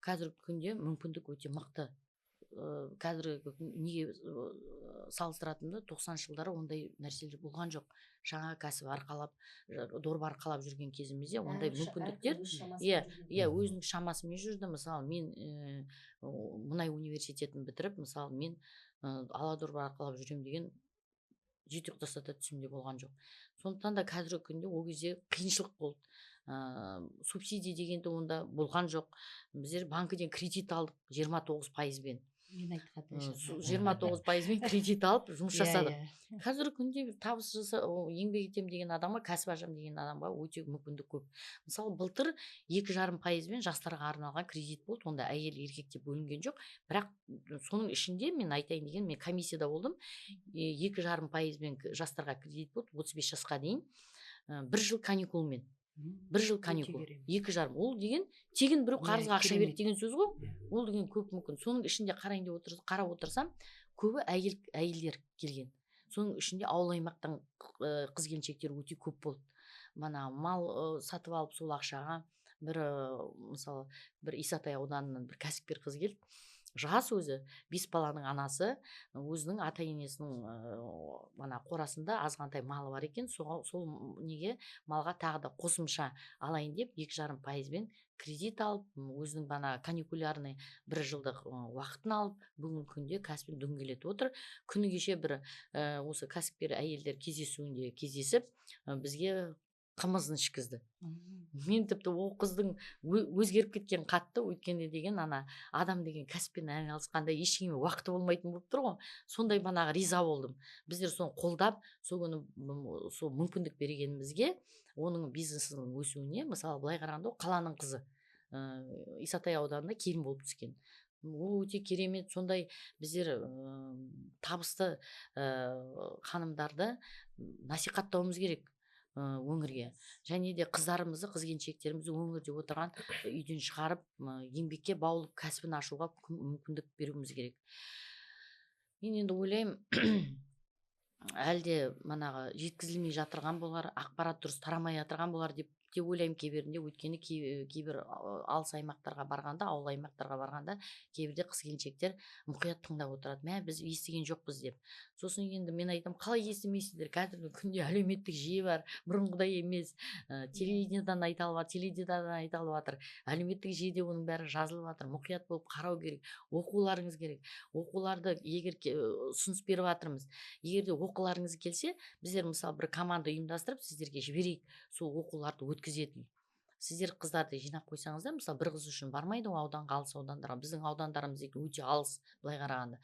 қазіргі күнде мүмкіндік өте мықты. Қазіргі неге салыстыратынымда 90 жылдары ондай нәрселер болған жоқ. Жаңа кәсіп арқалап, дорба арқалап жүрген кезімізде ондай мүмкіндіктер, өзінің шамасымен жүрді. Мысалы мен мұнай университетін бітіріп, мысалы мен ала дорба арқалап жүрем деген жеті ұйықтаса да түсімде болған жоқ. Сондықтан да қазіргі күнде ол кезде қиыншылық болды. Субсидия дегенде онда болған жоқ. Біздер банкіден кредит алдық 29%-бен. Мен айтқан 29%-бен кредит алып жұмыс жасадық. Қазіргі күнде табыс еңбек етем деген адамға, кәсіп ашам деген адамға өте мүмкіндік көп. Мысалы былтыр 2,5%-бен жастарға арналған кредит болды. Онда әйел еркек деп бөлінген жоқ. Бірақ соның ішінде мен айтайын деген, мен комиссияда болдым. 2,5%-бен жастарға кредит болды 35 жасқа дейін. 1 жыл каникулмен. 1 жыл каникул. 2,5. Ол деген тегін біреу қарызға ақша береді деген сөз ғой. Ол деген көп мүмкін. Соның ішінде қарап отырсам, көбі әйелдер келген. Соның ішінде ауыл аймақтан қыз-келіншектер өте көп болды. Мана мал сатып алып сол ақшаға мысалы бір Исатай ауданынан бір кәсіпкер қыз келді. Жас өзі, 5 баланың анасы, өзінің ата-енесінің мана қорасында азғантай малы бар екен. Сол неге малға тағы да қосымша алайын деп 2,5%-бен кредит алып, өзінің бана каникулярный 1 жылдық уақытын алып, бүгінгі күнде кәсіппен дөңгелетіп отыр. Күні кеше бір осы кәсіпкер әйелдер кездесуінде кездесіп, бізге қымызын ішкізді. Мен тіпті ол қыздың өзгеріп кеткен қатты, өйткені деген адам деген кәсіппен айналысқанда ештеңеге уақыты болмайтын болып тұр ғой. Сондай банаға риза болдым. Біздер соны қолдап, сол күні сол мүмкіндік бергенімізге, оның бизнесінің өсуіне, мысалы былай қарағанда қаланың қызы Исатай ауданында келін болып түскен. Ол өте керемет. Сондай біздер табысты ханымдарды насихаттауымыз керек өңірге. Және де қыздарымызды, қыз-келіншектерімізді өңірде отырған үйден шығарып, еңбекке баулып, кәсібін ашуға мүмкіндік беруіміз керек. Мен енді ойлаймын, әлде манағы жеткізілмей жатырған болар, ақпарат дұрыс тарамай жатырған болар деп ойлаймын кейбірінде. Өйткені кейбір алыс аймақтарға барғанда, ауыл аймақтарға барғанда, кейбірде қыз-келіншектер мұқият тыңдап отырады. Мә, біз естіген жоқпыз деп. Сосын енді мен айтам, қалай естімейсіздер? Қазіргі күнде әлеуметтік жүйе бар, бұрынғыдай емес. Телевидениедан айталып жатыр. Әлеуметтік жүйеде оның бәрі жазылып жатыр. Мұқият болып қарау керек, оқуларыңыз керек. Оқуларды егер ұсыныс беріп жатырмыз. Егер де оқуларыңыз келсе, біздер мысалы бір команда ұйымдастырып сіздерге жіберейік, сол оқуларды өткізетін. Сіздер қыздарды жинап қойсаңыздар, мысалы бір қыз үшін бармайды ғой ауданға, алыс аудандарға. Біздің аудандарымыз өте алыс былай қарағанда.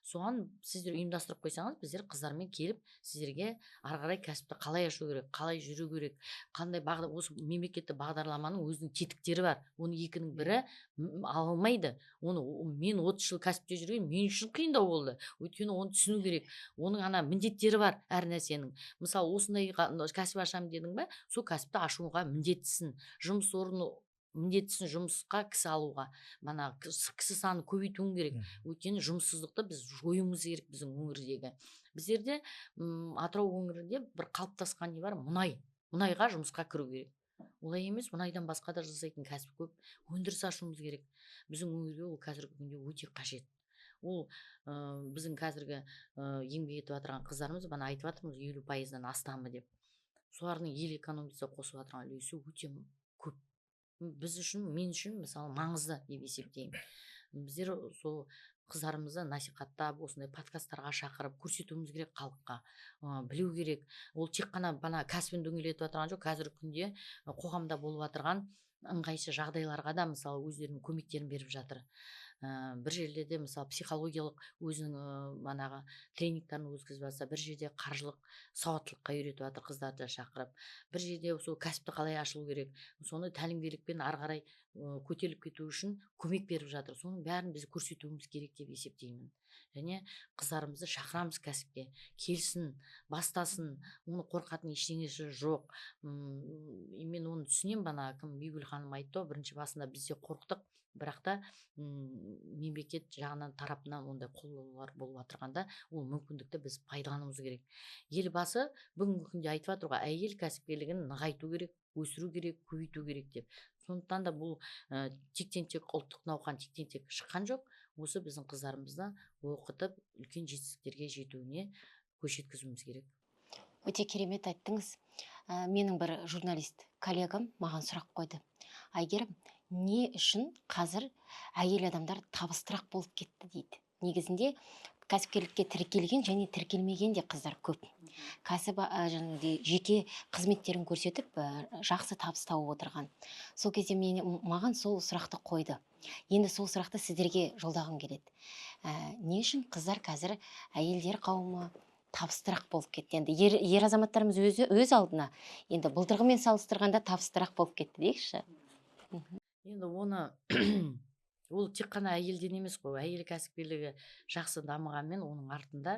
Соған сіздер ұйымдастырып қойсаңыз, біздер қыздармен келіп, сіздерге ары қарай кәсіпті қалай ашу керек, қалай жүру керек, қандай осы мемлекеттік бағдарламаның өзінің тетіктері бар. Оны екінің бірі ала алмайды. Мен 30 жыл кәсіпте жүрген, мен үшін қиындау болды. Өйткені оны түсіну керек. Оның міндеттері бар әр нәрсенің. Мысалы, осындай кәсіп ашамын дедің бе, сол кәсіпті ашуға міндеттісің. Жұмыс орны міндеттісін жұмысқа кісі алуға. Кісі саны көбейтуің керек. Өйткені жұмыссыздықты біз жоюымыз керек біздің өңірдегі. Біздерде Атырау өңірінде бір қалыптасқан не бар, мұнайға жұмысқа кіру керек. Олай емес, мұнайдан басқа да жасайтын кәсіп көп. Өндіріс ашуымыз керек. Біздің өңірге ол қазіргі күнде өте қажет. Ол біздің қазіргі еңбек етіп жатырған қыздарымыз, бана айтып жатырмыз 50%-дан астамы деп. Солардың ел экономикасына қосып жатырған үлесі өте көп. Біз үшін, мен үшін мысалы маңызды деп есептеймін. Біздер сол қыздарымызды насихаттап, осындай подкасттарға шақырып көрсетуіміз керек халыққа. Білу керек. Ол тек қана бана кәсібін дөңгелетіп отырған жоқ, қазіргі күнде қоғамда болып жатырған ыңғайсыз жағдайларға да мысалы өздерінің көмектерін беріп жатыр. Бір жерлерде мысалы психологиялық өзінің манағы тренингтарын өткізіп жатса, бір жерде қаржылық сауаттылыққа үйретіп жатыр қыздарды шақырып, бір жерде сол кәсіпті қалай ашылу керек, соны тәлімгерлікпен ары қарай көтеріліп кету үшін көмек беріп жатыр. Соның бәрін біз көрсетуіміз керек деп есептеймін. Және қыздарымызды шақырамыз кәсіпке, келсін, бастасын, оны қорқатын ештеңесі жоқ. Мен оны түсінемін, бана кім Бибігүл ханым айтты, бірінші басында біз де қорықтық, бірақ та мемлекет жағынан тарапынан ондай қолдаулар болып жатырғанда ол мүмкіндікті біз пайдалануымыз керек. Елбасы бүгінгі күнде айтып жатыр ғой, әйел кәсіпкерлігін нығайту керек, өсіру керек, көбейту керек деп. Сондықтан да бұл тектен тек ұлттық науқан тектен тек шыққан жоқ. Осы біздің қыздарымызды оқытып, үлкен жетістіктерге жетуіне көш жеткізуіміз керек. Өте керемет айттыңыз. Менің бір журналист коллегам маған сұрақ қойды. Әйгерім, не үшін қазір әйел адамдар табыстырақ болып кетті дейді. Негізінде кәсіпкерлікке тіркелген және тіркелмеген де қыздар көп. Кәсіп жеке қызметтерін көрсетіп жақсы табыс тауып отырған. Сол кезде маған сол сұрақты қойды. Енді сол сұрақты сіздерге жолдағым келеді. Не үшін қыздар қазір әйелдер қауымы табыстырақ болып кетті? Енді ер азаматтарымыз өз алдына енді былтырғымен салыстырғанда табыстырақ болып кетті дейікші. Енді оны ол тек қана әйелден емес қой, әйел кәсіпкерлігі жақсы дамығанмен оның артында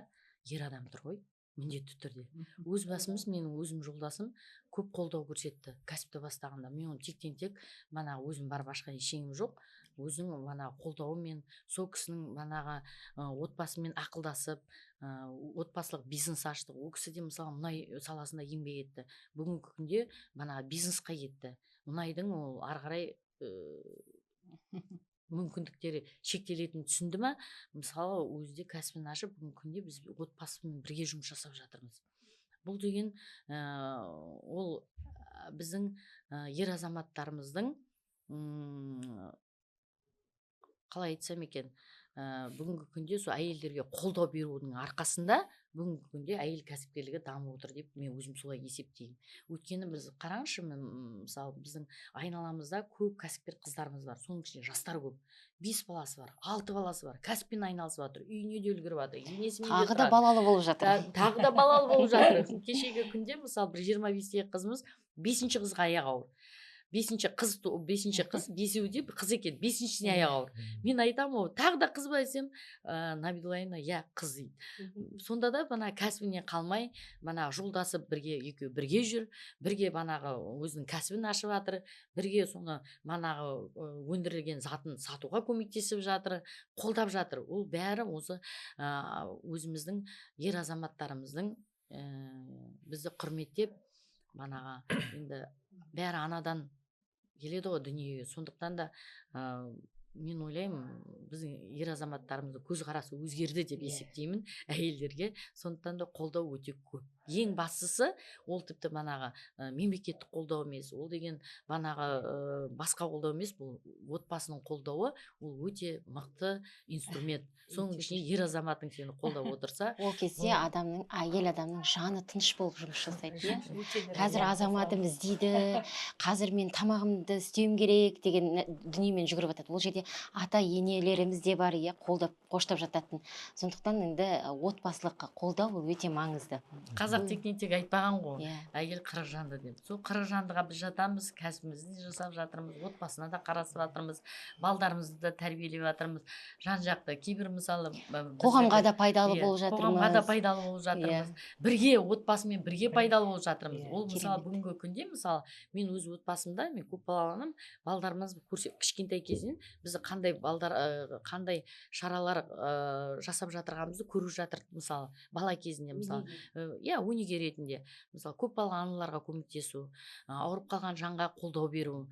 ер адам тұр ғой, міндетті түрде. Өз басымыз, менің өзім жолдасым көп қолдау көрсетті кәсіпті бастағанда. Мен оны тектен тек мана өзім барып ашқан ештеңем жоқ. Өзінің мана қолдауымен, сол кісінің манағы отбасымен ақылдасып, отбасылық бизнес аштық. Ол кісі де мысалы мұнай саласында еңбек етті. Бүгінгі күнде мана бизнесқа кетті. Мұнайдың ол ары қарай мүмкіндіктері шектелетінін түсінді ма, мысалы өзі кәсібін ашып, бүгінгі күнде біз отбасымен бірге жұмыс жасап жатырмыз. Бұл деген ол біздің ер азаматтарымыздың қалай айтсам екен, бүгінгі күнде сол әйелдерге қолдау берудің арқасында бүгінгі күнде әйел кәсіпкерлігі дамып отыр деп мен өзім солай есептеймін. Өйткені біз қараңызшы, мысалы біздің айналамызда көп кәсіпкер қыздарымыз бар, соның ішінде жастар көп. 5 баласы бар, 6 баласы бар, кәсіппен айналысып жатыр, үйіне де үлгеріп жатыр, енесімен де Тағы да балалы болып жатыр. Тағы да балалы болып жатыр. Кешегі күнде мысалы бір 25-тегі қызымыз 5-ші қызға аяғы ауыр. 5-ші қыз, 5-ші де қыз екен, 5-шісіне аяғы ауыр. Мен айтамын, ол тағы да қыз ба десем, Набидуллаевна, я қыз дейді. Сонда да бана кәсібіне қалмай, бана жолдасы екеуі бірге жүр, бірге банағы өзінің кәсібін ашып жатыр, бірге соны манағы өндірілген затын сатуға көмектесіп жатыр, қолдап жатыр. Ол бәрі осы өзіміздің ер азаматтарымыздың бізді құрметтеп, банаға енді бәрі анадан келеді ғой дүниеге. Сондықтан да мен ойлаймын, біздің ер азаматтарымыздың көзқарасы өзгерді деп есептеймін әйелдерге. Сондықтан да қолдау өте көп. Ең бастысы ол тіпті банаға мемлекеттік қолдау емес, ол деген банаға басқа қолдау емес, бұл отбасының қолдауы, ол өте мықты инструмент. Соның ішіне ер азаматың сені қолдап отырса, Ол кезде әйел адамның жаны тыныш болып жұмыс жасайды. Қазір азаматым іздейді, қазір мен тамағымды істеуім керек деген дүниемен жүгіріп жатады. Ол жерде ата енелеріміз де бар, қолдап қоштап жататын. Сондықтан енді отбасылық қолдау өте маңызды. Қазақ тектен тек айтпаған ғой, әйел қырық жанды деп. Сол қырық жандыға біз жатамыз, кәсібімізді де жасап жатырмыз, отбасына да қарасып жатырмыз, балдарымызды да тәрбиелеп жатырмыз, жан жақты. Кейбір мысалы қоғамға да пайдалы болып жатырмыз. Қоғамға да пайдалы болып жатырмыз. Бірге отбасымен бірге пайдалы болып жатырмыз. Ол мысалы бүгінгі күнде мысалы мен өз отбасымда, мен көп балалым, балдарымыз кішкентай кезінен біз қандай шаралар жасап жатырғанымызды көріп жатыр, мысалы бала кезінде мысалы уники ретінде мысалы көпбалалы аналарға көмектесу, ауырып қалған жанға қолдау беру,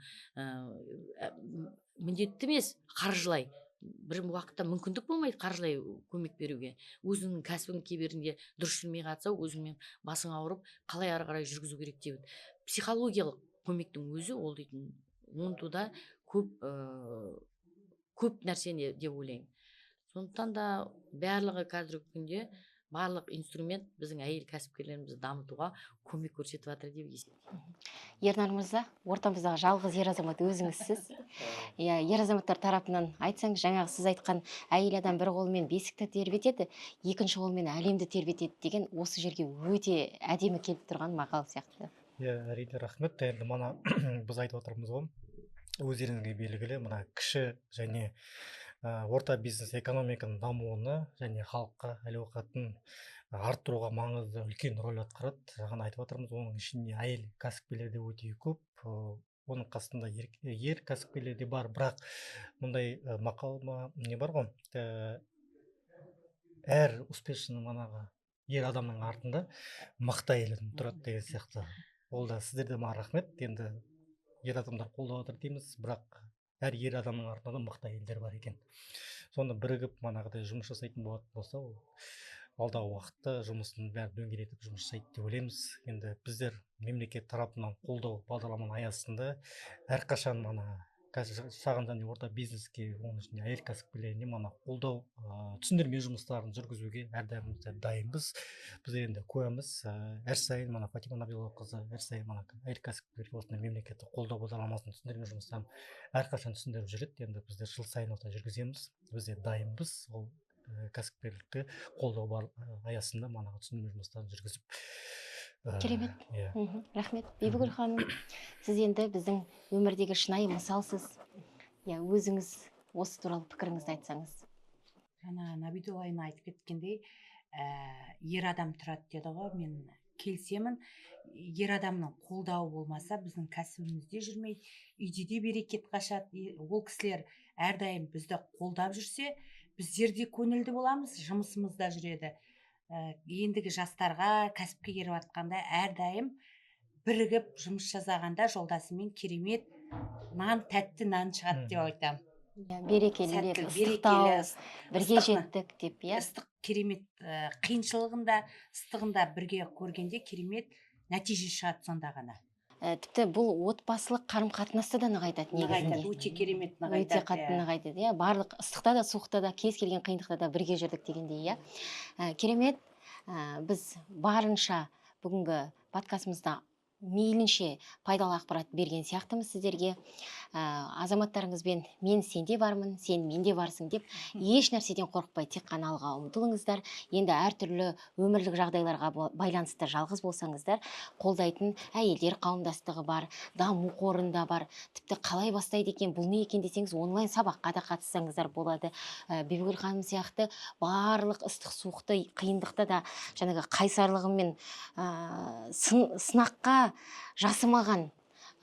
міндетті емес қаржылай бір уақытта мүмкіндік болмайды қаржылай көмек беруге. Өзіңнің кәсібің кейбірінде дұрыс жүрмей жатса, өзіңмен басың ауырып, қалай ары қарай жүргізу керек деп. Психологиялық көмектің өзі ол дейтін оңтуда көп нәрсені деп ойлаймын. Сондықтан да барлығы қазіргі күнде барлық инструмент біздің әйел кәсіпкерлерімізді дамытуға көмек көрсетіп жатыр деп есептеймін. Ернар мырза, ортамыздағы жалғыз ер азамат өзіңізсіз. Иә, ер азаматтар тарапынан айтсаңыз, жаңағы сіз айтқан әйел адам бір қолымен бесікті тербетеді, екінші қолымен әлемді тербетеді деген осы жерге өте әдемі келіп тұрған мақал сияқты. Иә, әрине рахмет. Енді мына біз айтып отырмыз ғой, өздеріңізге белгілі, мына кіші және орта бизнес экономиканың дамуына және халыққа әл ауқатын арттыруға маңызды үлкен рөл атқарады. Жаңа айтып отырмыз, оның ішінде әйел кәсіпкерлер де өте көп, оның қасында ер кәсіпкерлер де бар, бірақ мұндай мақал не бар ғой, әр успешный манағы ер адамның артында мықты әйел тұрады деген сияқты. Ол да сіздерде маған рахмет. Енді ер адамдар қолдап отыр дейміз, бірақ әр ер адамның артында да мықты әйелдер бар екен. Сонда бірігіп манағыдай жұмыс жасайтын болатын болса, ол алдағы уақытта жұмыстың бәрі дөңгелетіп жұмыс жасайды деп ойлаймыз. Енді біздер мемлекет тарапынан қолдау бағдарламаның аясында әрқашан шағын және орта бизнеске, оның ішінде әйел кәсіпкерлеріне қолдау, түсіндірме жұмыстарын жүргізуге әрдайым дайынбыз. Біз енді куәміз, әр сайын Фатима Набиловақызы әр сайын әйел кәсіпкерлерге осындай мемлекеттік қолдау бағдарламасын түсіндірме жұмыстарын әрқашан түсіндіріп жүреді. Енді біздер жыл сайын осылай жүргіземіз. Біз де дайынбыз ол кәсіпкерлікті қолдау аясында түсіндірме жұмыстарын жүргізіп. Керемет. Рахмет. Бибігүл ханым, сіз енді біздің өмірдегі шынайы мысалсыз. Өзіңіз осы туралы пікіріңізді айтсаңыз. Жаңа Набидолайна айтып кеткендей, ер адам тұрады деді ғой, мен келісемін. Ер адамның қолдауы болмаса, біздің кәсібімізде жүрмейді, үйде де берекет қашады. Ол кісілер әрдайым бізді қолдап жүрсе, біздер де көңілді боламыз, жұмысымызда жүреді. Ендігі жастарға кәсіпке келіп жатқанда әрдайым бірігіп жұмыс жасағанда жолдасымен керемет тәтті нан шығады деп айтамын. Берекелі, ыстықтау, бірге жеттік деп, ыстық керемет, қиыншылығында, ыстығында бірге көргенде керемет нәтиже шығады сонда ғана. Тіпті бұл отбасылық қарым-қатынасты да нығайтады негізінде. Өте керемет нығайтады. Өте қатты нығайтады. Барлық ыстықта да, суықта да, кез келген қиындықта да бірге жүрдік дегендей. Керемет. Біз барынша бүгінгі подкастымызда мейлінше пайдалы ақпарат берген сияқтымыз сіздерге. Азаматтарыңызбен мен сенде бармын, сен менде барсың деп еш нәрседен қорықпай тек қана алға ұмтылыңыздар. Енді әртүрлі өмірлік жағдайларға байланысты жалғыз болсаңыздар, қолдайтын әйелдер қауымдастығы бар, даму қорында бар. Тіпті қалай бастайды екен, бұл не екен десеңіз, онлайн сабаққа да қатыссаңыздар болады. Бибігүл ханым сияқты барлық ыстық суықты қиындықта да жаңағы қайсарлығымен сынаққа жасымаған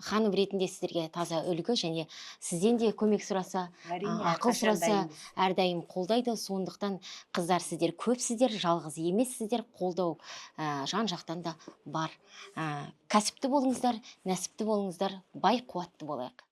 ханым ретінде сіздерге таза үлгі, және сізден де көмек сұраса, ақыл сұраса, әрдайым қолдайды. Сондықтан қыздар, сіздер көпсіздер, жалғыз емессіздер, қолдау жан-жақтан да бар. Кәсіпті болыңыздар, нәсіпті болыңыздар, бай қуатты болайық.